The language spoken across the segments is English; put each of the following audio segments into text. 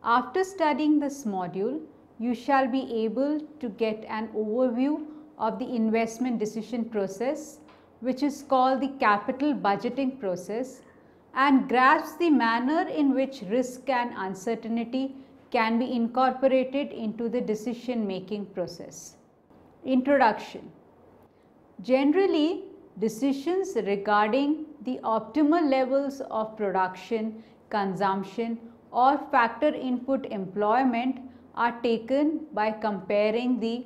After studying this module, you shall be able to get an overview of the investment decision process, which is called the capital budgeting process, and grasp the manner in which risk and uncertainty can be incorporated into the decision making process. Introduction. Generally, decisions regarding the optimal levels of production, consumption or factor input employment are taken by comparing the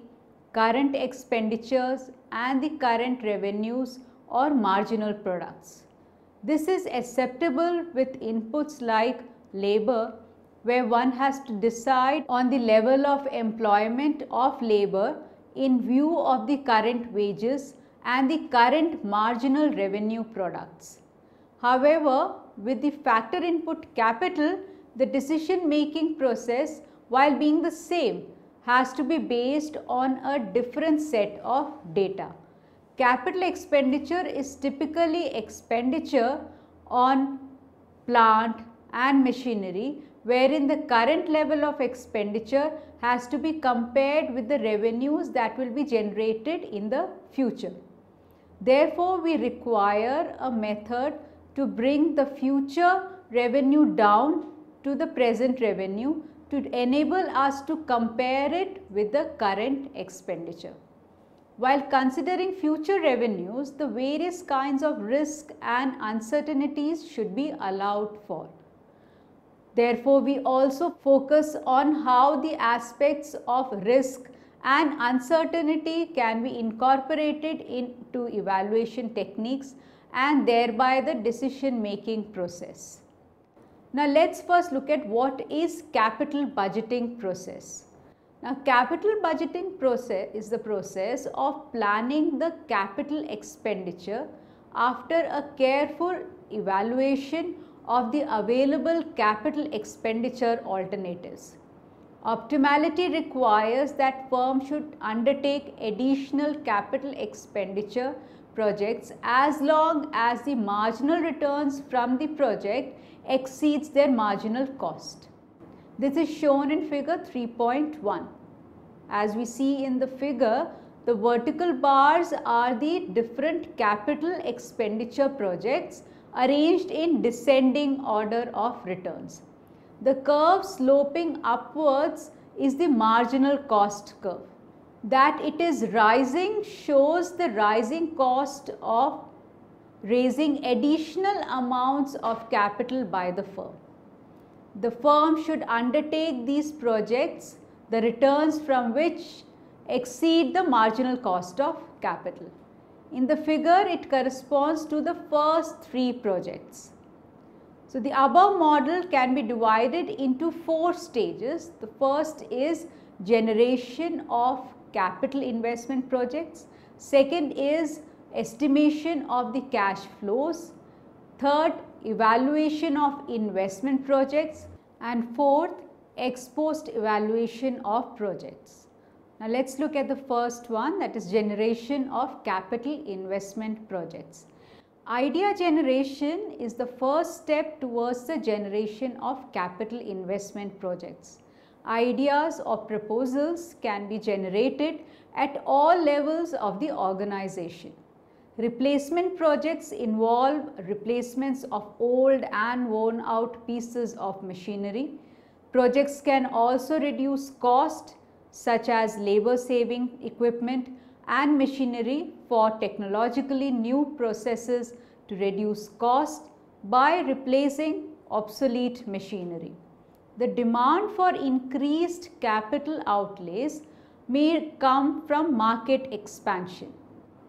current expenditures and the current revenues or marginal products. This is acceptable with inputs like labor, where one has to decide on the level of employment of labor in view of the current wages and the current marginal revenue products. However, with the factor input capital, the decision making process, while being the same, has to be based on a different set of data. Capital expenditure is typically expenditure on plant and machinery, wherein the current level of expenditure has to be compared with the revenues that will be generated in the future. Therefore, we require a method to bring the future revenue down to the present revenue to enable us to compare it with the current expenditure. While considering future revenues, the various kinds of risk and uncertainties should be allowed for. Therefore, we also focus on how the aspects of risk and uncertainty can be incorporated into evaluation techniques and thereby the decision making process. Now, let's first look at what is capital budgeting process. Now, capital budgeting process is the process of planning the capital expenditure after a careful evaluation of the available capital expenditure alternatives. Optimality requires that firm should undertake additional capital expenditure projects as long as the marginal returns from the project exceeds their marginal cost. This is shown in figure 3.1. As we see in the figure, the vertical bars are the different capital expenditure projects arranged in descending order of returns. The curve sloping upwards is the marginal cost curve. That it is rising shows the rising cost of raising additional amounts of capital by the firm. The firm should undertake these projects, the returns from which exceed the marginal cost of capital. In the figure, it corresponds to the first three projects. So, the above model can be divided into 4 stages. The first is generation of capital investment projects. Second is estimation of the cash flows. Third, evaluation of investment projects. And fourth, ex post evaluation of projects. Now, let us look at the first one, that is generation of capital investment projects. Idea generation is the first step towards the generation of capital investment projects. Ideas or proposals can be generated at all levels of the organization. Replacement projects involve replacements of old and worn out pieces of machinery. Projects can also reduce cost, such as labor saving equipment and machinery for technologically new processes to reduce cost by replacing obsolete machinery. The demand for increased capital outlays may come from market expansion.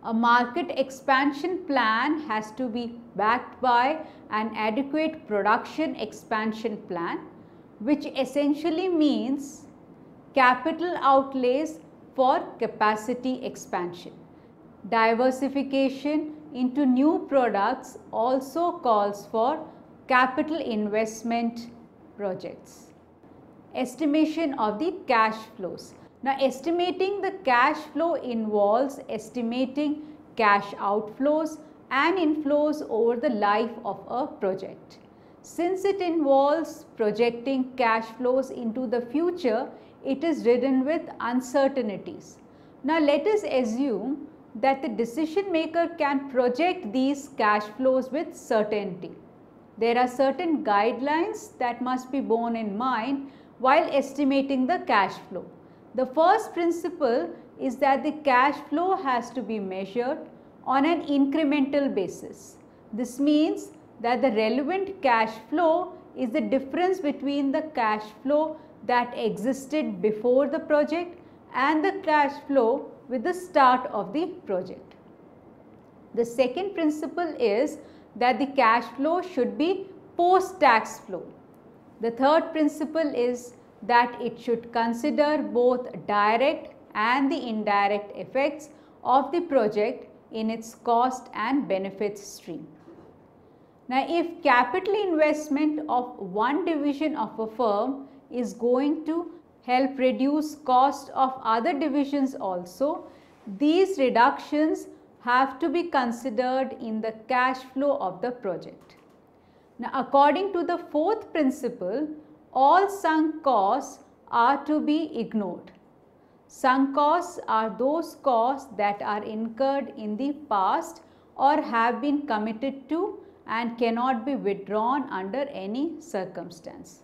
A market expansion plan has to be backed by an adequate production expansion plan, which essentially means capital outlays for capacity expansion. Diversification into new products also calls for capital investment projects. Estimation of the cash flows. Now, estimating the cash flow involves estimating cash outflows and inflows over the life of a project. Since it involves projecting cash flows into the future, it is ridden with uncertainties. Now let us assume that the decision maker can project these cash flows with certainty. There are certain guidelines that must be borne in mind while estimating the cash flow. The first principle is that the cash flow has to be measured on an incremental basis. This means that the relevant cash flow is the difference between the cash flow that existed before the project and the cash flow with the start of the project. The second principle is that the cash flow should be post-tax flow. The third principle is that it should consider both direct and the indirect effects of the project in its cost and benefits stream. Now, if capital investment of one division of a firm is going to help reduce cost of other divisions also, these reductions have to be considered in the cash flow of the project. Now, according to the fourth principle, all sunk costs are to be ignored. Sunk costs are those costs that are incurred in the past or have been committed to and cannot be withdrawn under any circumstance.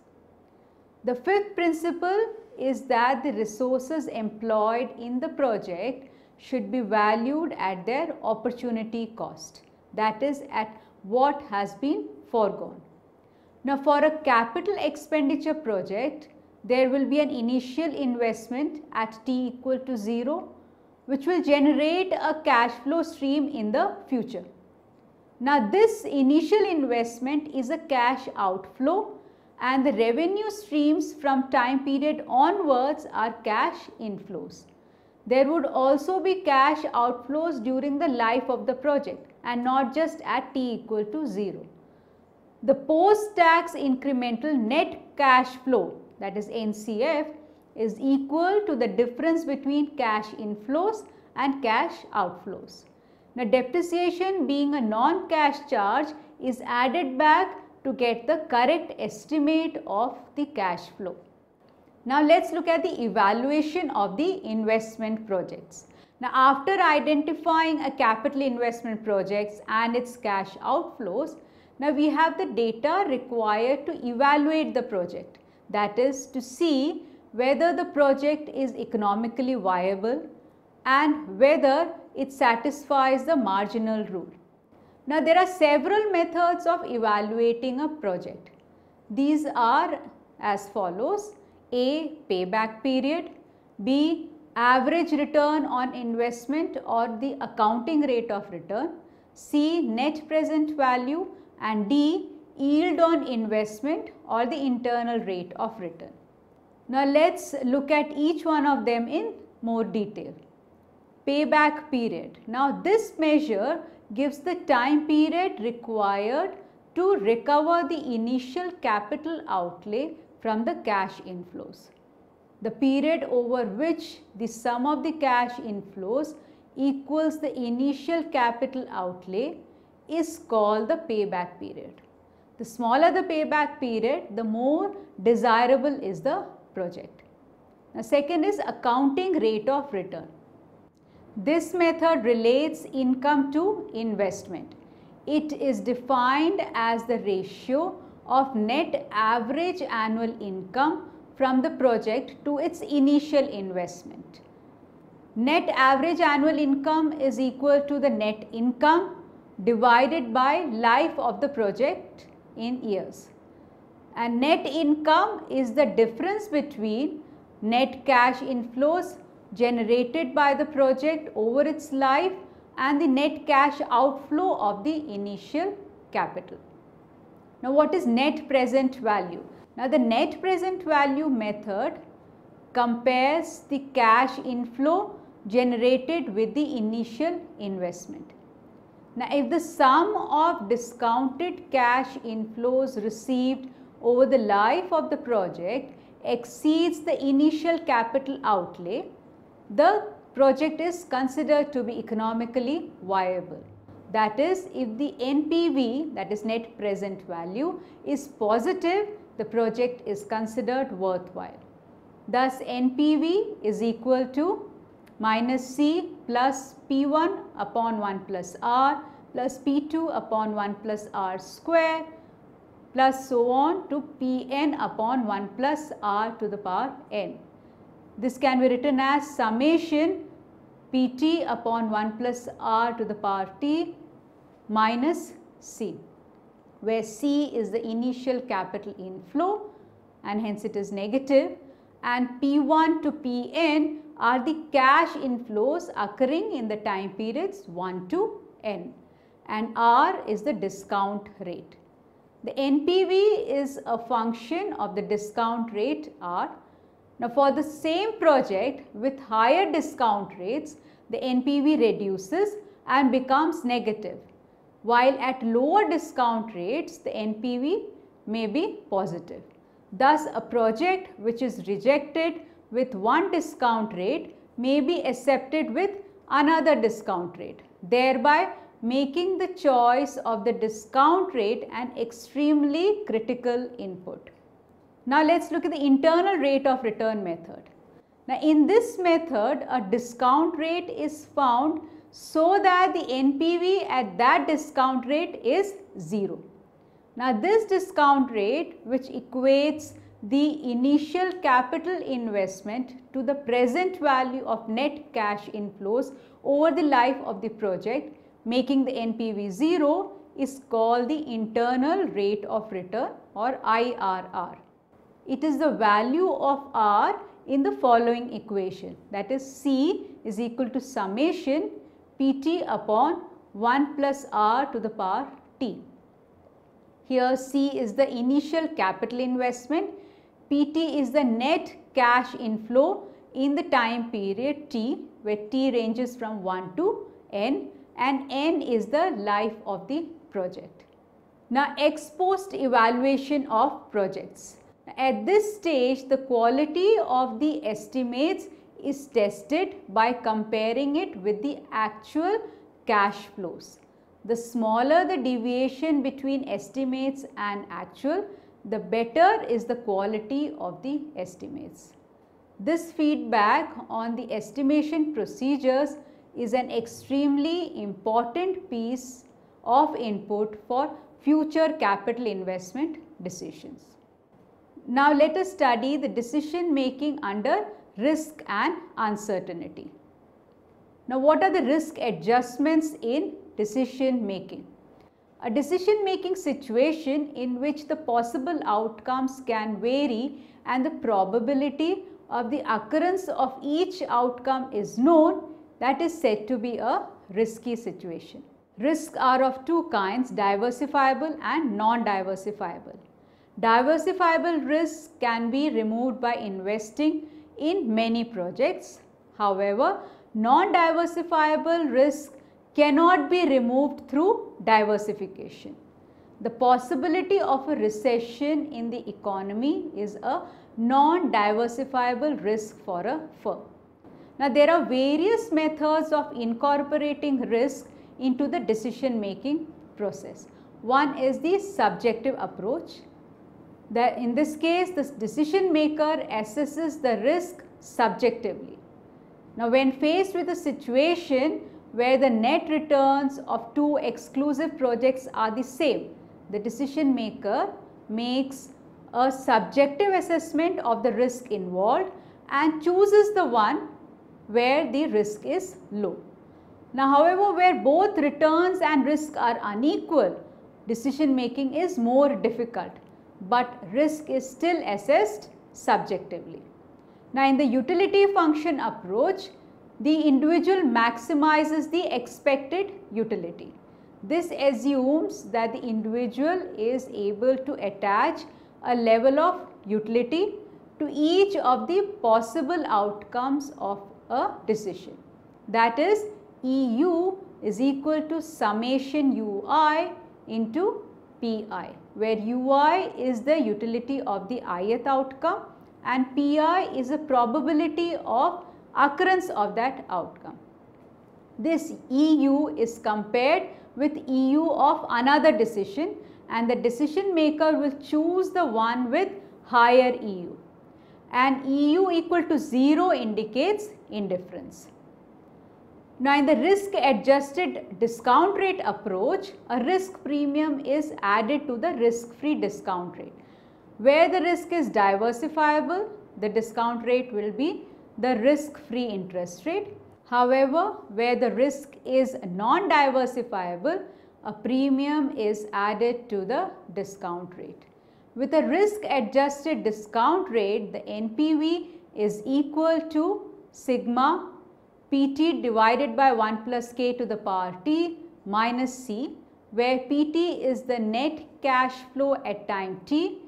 The fifth principle is that the resources employed in the project should be valued at their opportunity cost, that is, at what has been foregone. Now, for a capital expenditure project, there will be an initial investment at t equal to 0, which will generate a cash flow stream in the future. Now, this initial investment is a cash outflow and the revenue streams from time period onwards are cash inflows. There would also be cash outflows during the life of the project and not just at t equal to 0. The post-tax incremental net cash flow, that is NCF, is equal to the difference between cash inflows and cash outflows. Now, depreciation, being a non-cash charge, is added back to get the correct estimate of the cash flow. Now, let us look at the evaluation of the investment projects. Now, after identifying a capital investment project and its cash outflows, now we have the data required to evaluate the project, that is, to see whether the project is economically viable and whether it satisfies the marginal rule. Now, there are several methods of evaluating a project. These are as follows: A. Payback period, B. Average return on investment or the accounting rate of return, C. Net present value, and D. Yield on investment or the internal rate of return. Now, let us look at each one of them in more detail. Payback period. Now, this measure gives the time period required to recover the initial capital outlay from the cash inflows. The period over which the sum of the cash inflows equals the initial capital outlay is called the payback period. The smaller the payback period, the more desirable is the project. Now, second is accounting rate of return. This method relates income to investment. It is defined as the ratio of net average annual income from the project to its initial investment. Net average annual income is equal to the net income divided by life of the project in years. And net income is the difference between net cash inflows generated by the project over its life and the net cash outflow of the initial capital. Now, what is net present value? Now, the net present value method compares the cash inflow generated with the initial investment. Now, if the sum of discounted cash inflows received over the life of the project exceeds the initial capital outlay, the project is considered to be economically viable. That is, if the NPV, that is net present value, is positive, the project is considered worthwhile. Thus, NPV is equal to minus C plus P1 upon 1 plus R plus P2 upon 1 plus R square plus so on to Pn upon 1 plus R to the power n. This can be written as summation Pt upon 1 plus R to the power t minus C, where C is the initial capital inflow and hence it is negative, and P1 to Pn are the cash inflows occurring in the time periods 1 to n, and R is the discount rate. The NPV is a function of the discount rate R. Now, for the same project with higher discount rates, the NPV reduces and becomes negative, while at lower discount rates, the NPV may be positive. Thus, a project which is rejected with one discount rate may be accepted with another discount rate, thereby making the choice of the discount rate an extremely critical input. Now, let us look at the internal rate of return method. Now, in this method, a discount rate is found so that the NPV at that discount rate is 0. Now, this discount rate, which equates the initial capital investment to the present value of net cash inflows over the life of the project, making the NPV 0, is called the internal rate of return or IRR. It is the value of R in the following equation, that is C is equal to summation Pt upon 1 plus R to the power t. Here C is the initial capital investment, Pt is the net cash inflow in the time period t, where t ranges from 1 to n, and n is the life of the project. Now, ex post evaluation of projects. At this stage, the quality of the estimates is tested by comparing it with the actual cash flows. The smaller the deviation between estimates and actual, the better is the quality of the estimates. This feedback on the estimation procedures is an extremely important piece of input for future capital investment decisions. Now, let us study the decision making under risk and uncertainty. Now, what are the risk adjustments in decision making? A decision making situation in which the possible outcomes can vary and the probability of the occurrence of each outcome is known, that is said to be a risky situation. Risks are of two kinds, diversifiable and non-diversifiable. Diversifiable risks can be removed by investing in many projects. However, non-diversifiable risks cannot be removed through diversification. The possibility of a recession in the economy is a non-diversifiable risk for a firm. Now, there are various methods of incorporating risk into the decision making process. One is the subjective approach. In this case, the decision maker assesses the risk subjectively. Now, when faced with a situation where the net returns of two exclusive projects are the same, the decision maker makes a subjective assessment of the risk involved and chooses the one where the risk is low. Now, however, where both returns and risk are unequal, decision making is more difficult, but risk is still assessed subjectively. Now, in the utility function approach, the individual maximizes the expected utility. This assumes that the individual is able to attach a level of utility to each of the possible outcomes of a decision. That is, EU is equal to summation UI into PI, where UI is the utility of the ith outcome and PI is a probability of occurrence of that outcome. This EU is compared with EU of another decision, and the decision maker will choose the one with higher EU, and EU equal to 0 indicates indifference. Now, in the risk adjusted discount rate approach, a risk premium is added to the risk free discount rate. Where the risk is diversifiable, the discount rate will be the risk free interest rate. However, where the risk is non-diversifiable, a premium is added to the discount rate. With a risk adjusted discount rate, the NPV is equal to sigma PT divided by 1 plus K to the power T minus C, where PT is the net cash flow at time T,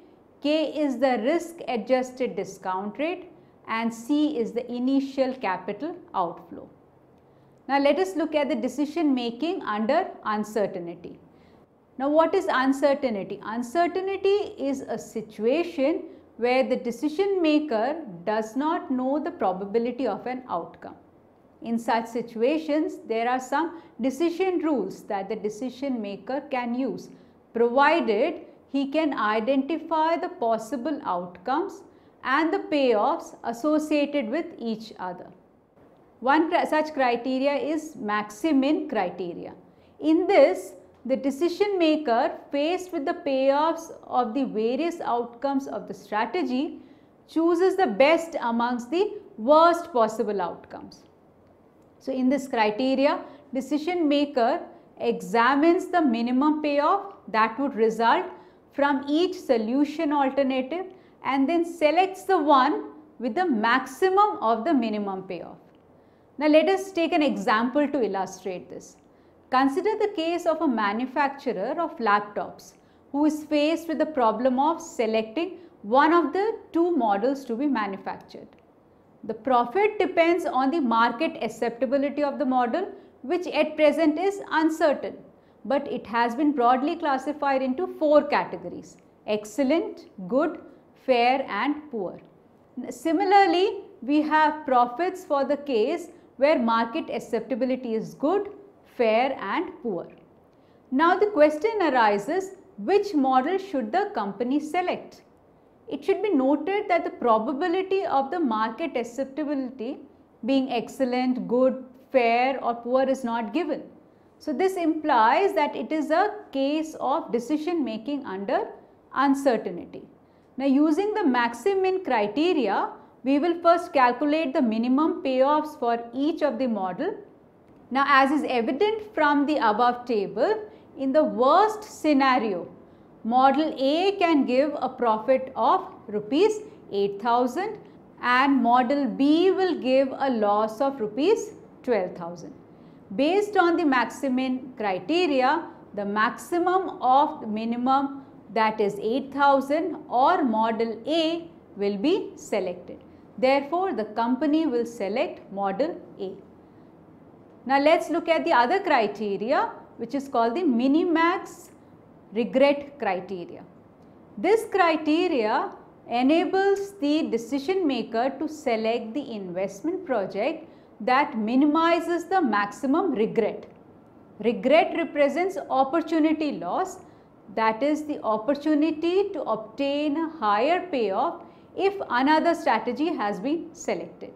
K is the risk adjusted discount rate, and C is the initial capital outflow. Now, let us look at the decision making under uncertainty. Now, what is uncertainty? Uncertainty is a situation where the decision maker does not know the probability of an outcome. In such situations, there are some decision rules that the decision maker can use, provided he can identify the possible outcomes and the payoffs associated with each other. One such criteria is maximin criteria. In this, the decision maker, faced with the payoffs of the various outcomes of the strategy, chooses the best amongst the worst possible outcomes. So, in this criteria, decision maker examines the minimum payoff that would result from each solution alternative and then selects the one with the maximum of the minimum payoff. Now, let us take an example to illustrate this. Consider the case of a manufacturer of laptops who is faced with the problem of selecting one of the two models to be manufactured. The profit depends on the market acceptability of the model, which at present is uncertain, but it has been broadly classified into 4 categories: excellent, good, fair and poor. Similarly, we have profits for the case where market acceptability is good, fair and poor. Now, the question arises, which model should the company select? It should be noted that the probability of the market acceptability being excellent, good, fair or poor is not given. So, this implies that it is a case of decision making under uncertainty. Now, using the maximin criteria, we will first calculate the minimum payoffs for each of the model. Now, as is evident from the above table, in the worst scenario, model A can give a profit of rupees 8,000 and model B will give a loss of rupees 12,000. Based on the maximin criteria, the maximum of the minimum, that is 8,000, or model A will be selected. Therefore, the company will select model A. Now, let us look at the other criteria, which is called the minimax regret criteria. This criteria enables the decision maker to select the investment project that minimizes the maximum regret. Regret represents opportunity loss, that is the opportunity to obtain a higher payoff if another strategy has been selected.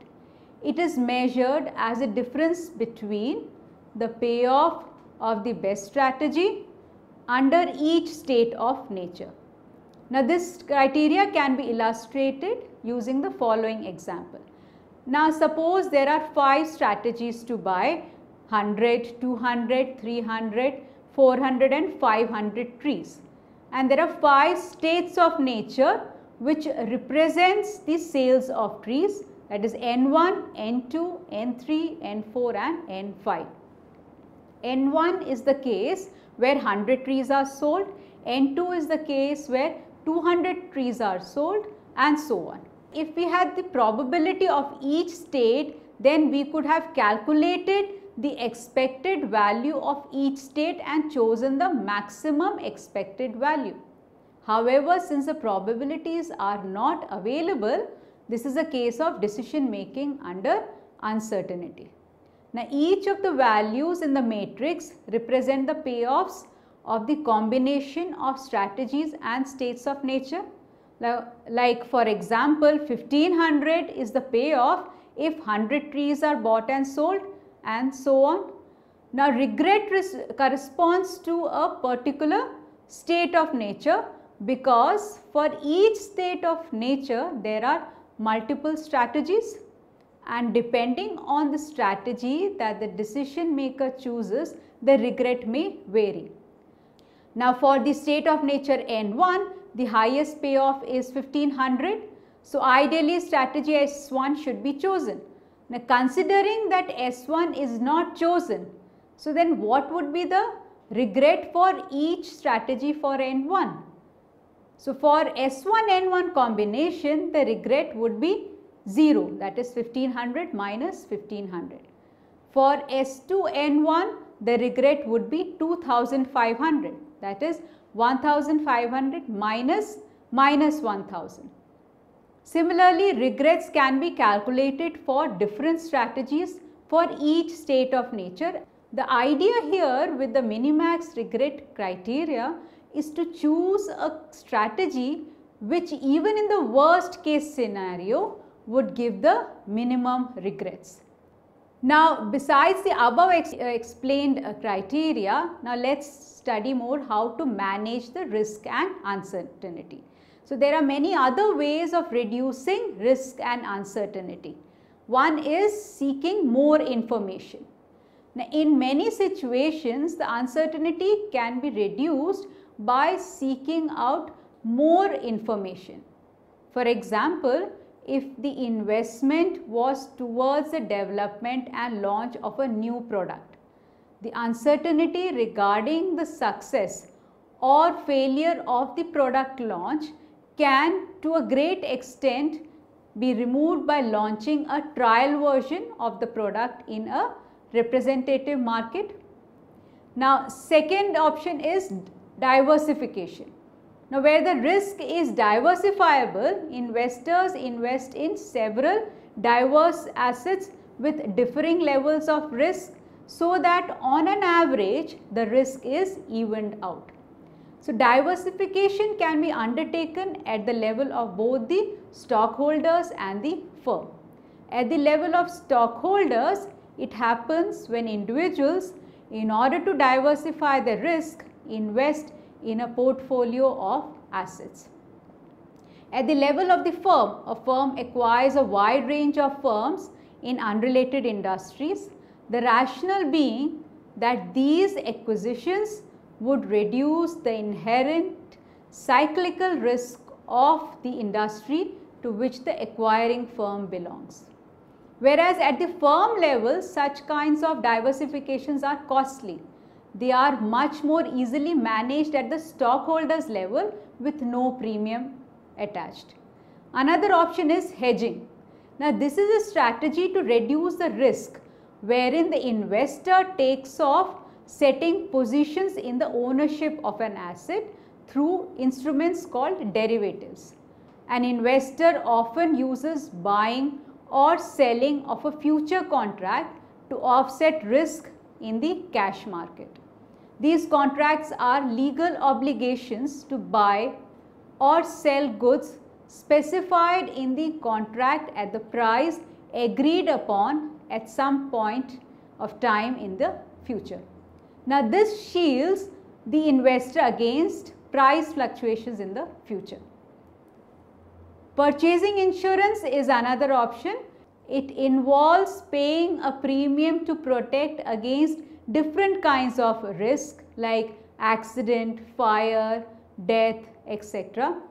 It is measured as a difference between the payoff of the best strategy under each state of nature. Now, this criteria can be illustrated using the following example. Now, suppose there are 5 strategies to buy 100, 200, 300, 400 and 500 trees, and there are 5 states of nature which represents the sales of trees, that is N1, N2, N3, N4 and N5. N1 is the case where 100 trees are sold, N2 is the case where 200 trees are sold, and so on. If we had the probability of each state, then we could have calculated the expected value of each state and chosen the maximum expected value. However, since the probabilities are not available, this is a case of decision making under uncertainty. Now each of the values in the matrix represent the payoffs of the combination of strategies and states of nature. Like for example, 1500 is the payoff if 100 trees are bought and sold, and so on. Now regret corresponds to a particular state of nature, because for each state of nature there are multiple strategies, and depending on the strategy that the decision maker chooses, the regret may vary. Now for the state of nature N1, the highest payoff is 1500. So ideally strategy S1 should be chosen. Now considering that S1 is not chosen, so then what would be the regret for each strategy for N1? So for S1 N1 combination, the regret would be 0, that is 1500 minus 1500. For S2 N1, the regret would be 2500, that is 1500 minus 1000. Similarly, regrets can be calculated for different strategies for each state of nature. The idea here with the minimax regret criteria is to choose a strategy which even in the worst case scenario would give the minimum regrets. Now besides the above explained criteria, now let's study more how to manage the risk and uncertainty. So there are many other ways of reducing risk and uncertainty. One is seeking more information. Now in many situations the uncertainty can be reduced by seeking out more information. For example, if the investment was towards the development and launch of a new product, the uncertainty regarding the success or failure of the product launch can to a great extent be removed by launching a trial version of the product in a representative market. Now second option is diversification. Now where the risk is diversifiable, investors invest in several diverse assets with differing levels of risk, so that on an average the risk is evened out. So diversification can be undertaken at the level of both the stockholders and the firm. At the level of stockholders, it happens when individuals, in order to diversify the risk, invest in a portfolio of assets. At the level of the firm, a firm acquires a wide range of firms in unrelated industries, the rationale being that these acquisitions would reduce the inherent cyclical risk of the industry to which the acquiring firm belongs. Whereas at the firm level, such kinds of diversifications are costly. They are much more easily managed at the stockholders level with no premium attached. Another option is hedging. Now this is a strategy to reduce the risk, wherein the investor takes off setting positions in the ownership of an asset through instruments called derivatives. An investor often uses buying or selling of a future contract to offset risk in the cash market. These contracts are legal obligations to buy or sell goods specified in the contract at the price agreed upon at some point of time in the future. Now this shields the investor against price fluctuations in the future. Purchasing insurance is another option. It involves paying a premium to protect against different kinds of risk like accident, fire, death, etc.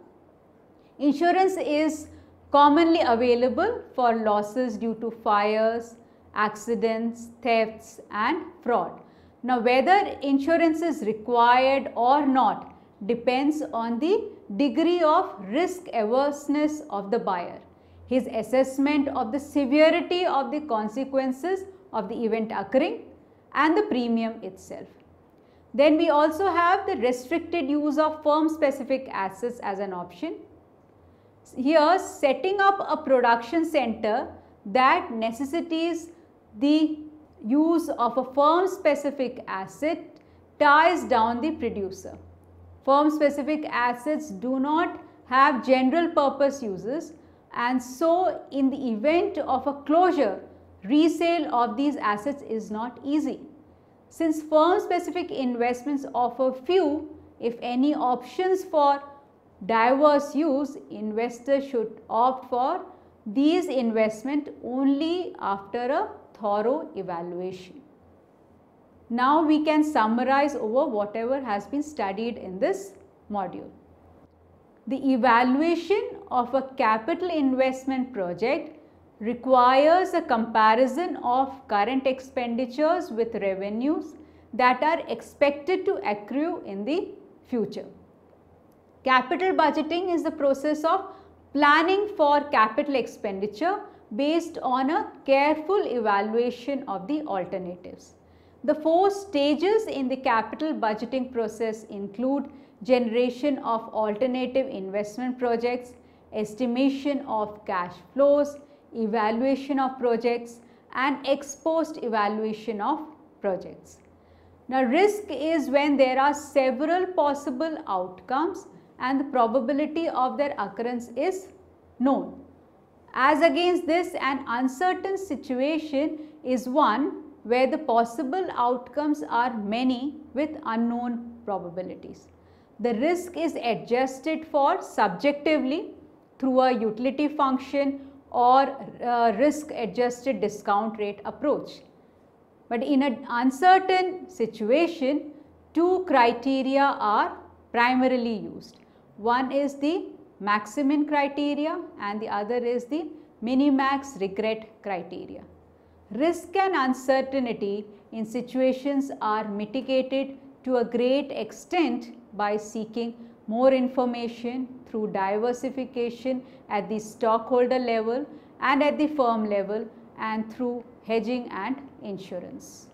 Insurance is commonly available for losses due to fires, accidents, thefts and fraud. Now whether insurance is required or not depends on the degree of risk averseness of the buyer, his assessment of the severity of the consequences of the event occurring and the premium itself. Then we also have the restricted use of firm specific assets as an option. Here setting up a production center that necessitates the use of a firm specific asset ties down the producer. Firm specific assets do not have general purpose uses, and so in the event of a closure, resale of these assets is not easy. Since firm specific investments offer few, if any, options for diverse use, investors should opt for these investments only after a thorough evaluation. Now we can summarize over whatever has been studied in this module. The evaluation of a capital investment project requires a comparison of current expenditures with revenues that are expected to accrue in the future. Capital budgeting is the process of planning for capital expenditure based on a careful evaluation of the alternatives. The 4 stages in the capital budgeting process include generation of alternative investment projects, estimation of cash flows, evaluation of projects, and ex post evaluation of projects. Now, risk is when there are several possible outcomes and the probability of their occurrence is known. As against this, an uncertain situation is one where the possible outcomes are many with unknown probabilities. The risk is adjusted for subjectively through a utility function or risk adjusted discount rate approach. But in an uncertain situation, 2 criteria are primarily used. One is the Maximin criteria and the other is the Minimax regret criteria. Risk and uncertainty in situations are mitigated to a great extent by seeking more information through diversification at the stockholder level and at the firm level and through hedging and insurance.